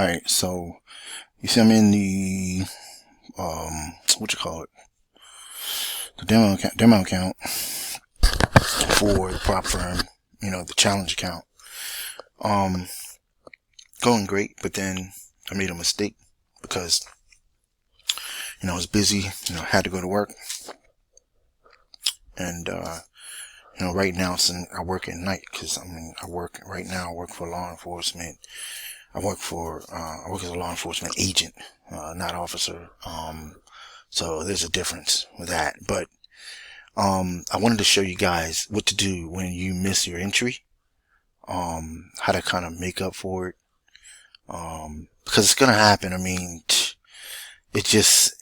Alright, so you see I'm in the what you call it? The demo account for the prop firm, the challenge account. Going great, but then I made a mistake because I was busy, had to go to work. And right now I work at night because I work for law enforcement. I work as a law enforcement agent, not officer. So there's a difference with that. But I wanted to show you guys what to do when you miss your entry. How to kind of make up for it. Because it's gonna happen. It just,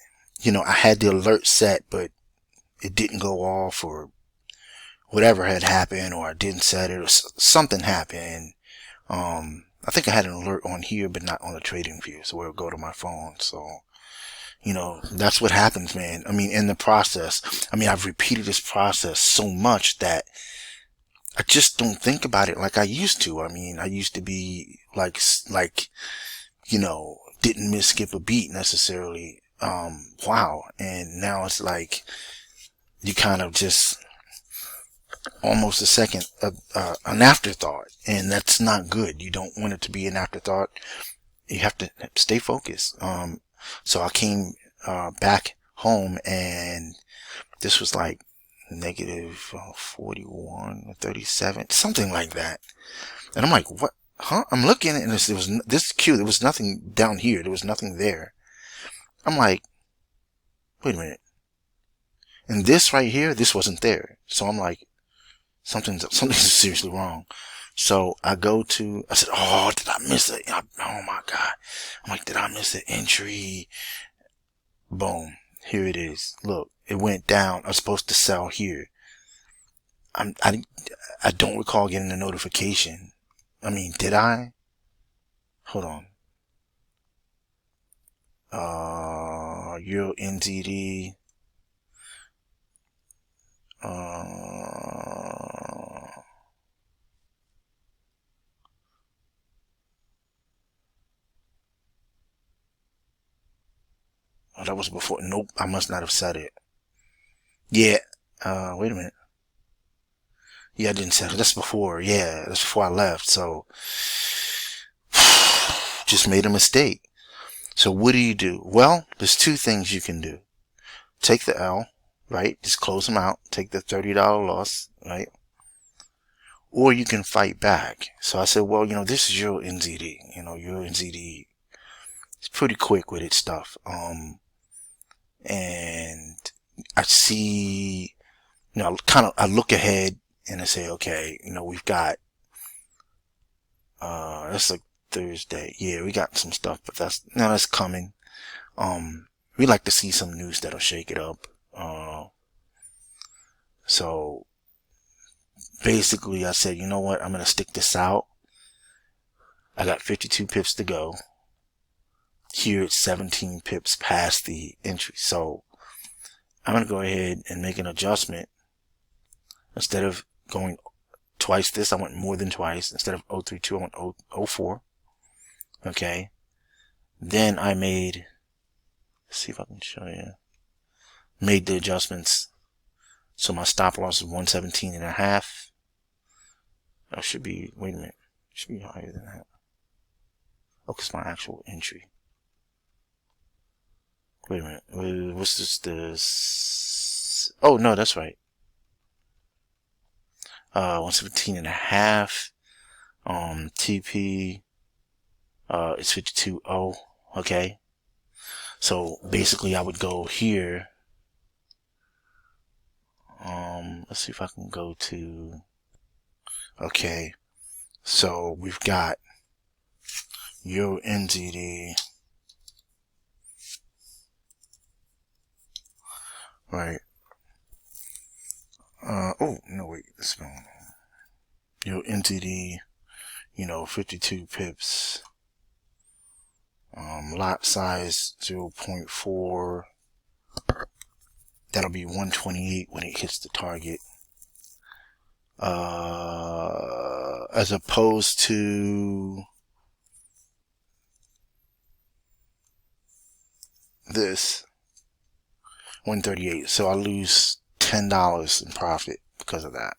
I had the alert set, but it didn't go off, or whatever had happened, or I didn't set it, or something happened. I think I had an alert on here, but not on the trading view, so it'll go to my phone. So, that's what happens, man. In the process, I've repeated this process so much that I just don't think about it like I used to. I used to be like, didn't skip a beat necessarily. Wow. And now it's like, you kind of just almost a second, an afterthought, and that's not good. You don't want it to be an afterthought. You have to stay focused. So I came, back home, and this was like negative 41 or 37, something like that. And I'm like, what? Huh? I'm looking, and there was this queue. There was nothing down here. There was nothing there. I'm like, wait a minute. And this right here, this wasn't there. So I'm like, something's seriously wrong. So I said, oh, did I miss it? Oh my God. I'm like, did I miss the entry? Boom. Here it is. Look, it went down. I was supposed to sell here. I don't recall getting a notification. Did I? Hold on. Euro NZD. Oh, that was before. Nope, I must not have said it. Yeah. Wait a minute. Yeah, I didn't say it. That's before. Yeah, that's before I left. So, just made a mistake. So what do you do? Well, there's two things you can do. Take the L, right? Just close them out. Take the $30 loss, right? Or you can fight back. So I said, well, this is Euro NZD. Euro NZD. It's pretty quick with its stuff. And I see, I look ahead and I say, okay, we've got, that's like Thursday. Yeah, we got some stuff, but that's coming. We like to see some news that'll shake it up. So basically I said, you know what? I'm going to stick this out. I got 52 pips to go. Here it's 17 pips past the entry. So I'm going to go ahead and make an adjustment. Instead of going twice this, I went more than twice. Instead of 032, I went 004. Okay. Then I made, let's see if I can show you. Made the adjustments. So my stop loss is 117 and a half. That should be, wait a minute. It should be higher than that. Oh, it's my actual entry. Wait a minute. What's this? Oh, no, that's right. 117 and a half. TP. It's 52.0. Okay. So basically I would go here. Let's see if I can go to, okay. So we've got Euro NZD. Right. Oh, no, wait, this one. Euro NZD, 52 pips. Lot size 0.4. That'll be 128 when it hits the target. As opposed to this 138. So I lose $10 in profit because of that.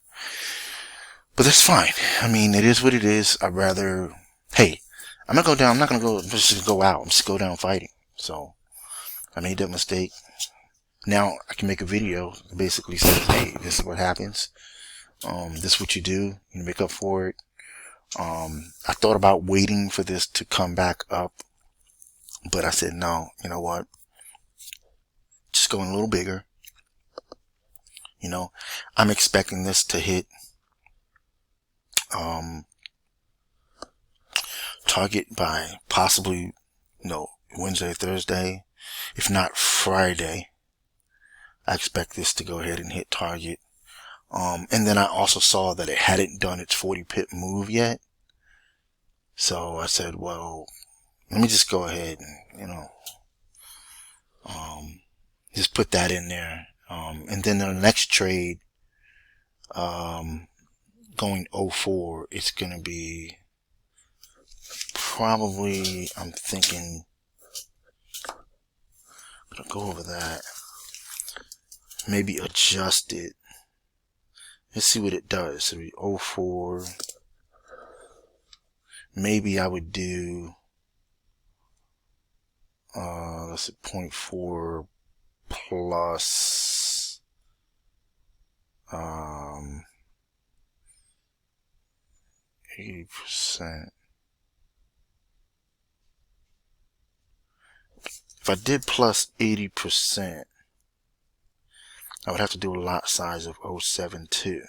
But that's fine. I mean, it is what it is. I'd rather, hey, I'm not going to go, just go out. I'm just go down fighting. So I made that mistake. Now I can make a video that basically says, hey, this is what happens. This is what you do. You make up for it. I thought about waiting for this to come back up, but I said, no, you know what? Just going a little bigger. You know, I'm expecting this to hit, target by possibly, Wednesday, Thursday, if not Friday. I expect this to go ahead and hit target. And then I also saw that it hadn't done its 40 pip move yet. So I said, well, let me just go ahead and, just put that in there. And then the next trade, going 04, it's going to be probably, I'm thinking, I'm going to go over that. Maybe adjust it. Let's see what it does. So 04. Maybe I would do, let's see, 0.4 plus, 80%. If I did plus 80%, I would have to do a lot size of 0.72.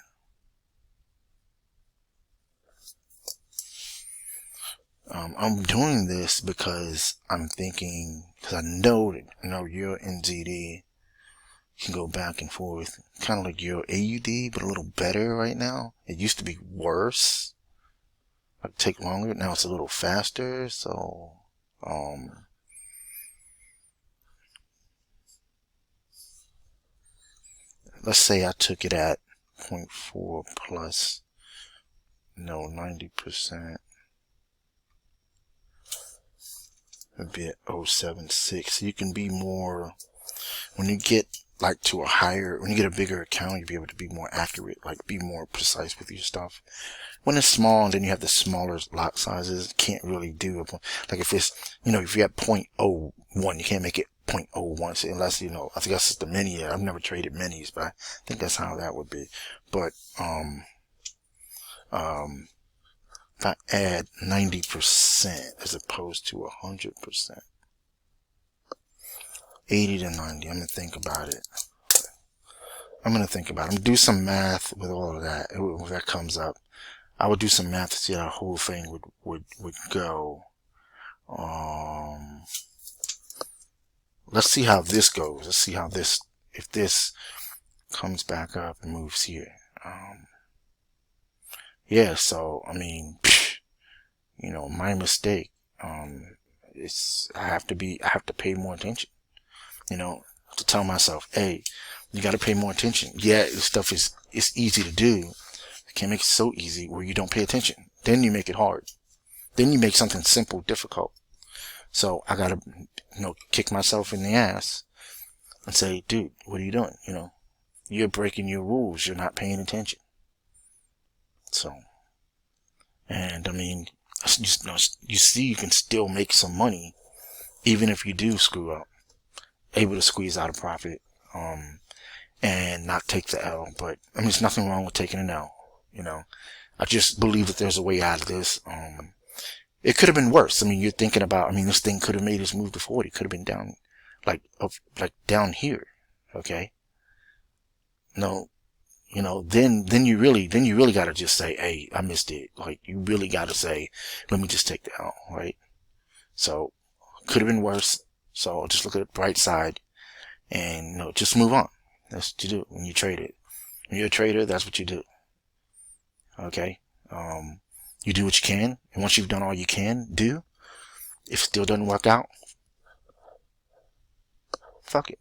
I'm doing this because I'm thinking, because I know your NZD can go back and forth, kind of like your AUD, but a little better right now. It used to be worse. It'd take longer. Now it's a little faster. So, let's say I took it at 0.4 plus, 90%. It'd be at 0.76. So you can be more, when you get like to a higher, when you get a bigger account, you'll be able to be more accurate, like be more precise with your stuff. When it's small and then you have the smaller lot sizes, can't really do it. Like if it's, if you have 0.01, you can't make it 0.01 unless, I think that's just the mini. I've never traded minis, but I think that's how that would be. But, if I add 90% as opposed to 100%, 80 to 90, I'm going to think about it. I'm going to do some math with all of that. If that comes up, I would do some math to see how the whole thing would go. Let's see how this goes. Let's see how if this comes back up and moves here. Yeah, so, I mean, my mistake. I have to pay more attention, to tell myself, hey, you got to pay more attention. Yeah, this stuff it's easy to do. You can't make it so easy where you don't pay attention. Then you make it hard. Then you make something simple difficult. So I got to, kick myself in the ass and say, dude, what are you doing? You're breaking your rules. You're not paying attention. So, and I mean, you see, you can still make some money even if you do screw up. Able to squeeze out a profit, and not take the L. But I mean, there's nothing wrong with taking an L. I just believe that there's a way out of this. It could have been worse. I mean, you're thinking about, this thing could have made us move to 40. Could have been down, like down here. Okay. No, then you really got to just say, hey, I missed it. Like, you really got to say, let me just take the L, right? So, could have been worse. So, just look at the bright side and, just move on. That's what you do when you trade it. When you're a trader, that's what you do. Okay? You do what you can, and once you've done all you can do, if it still doesn't work out, fuck it.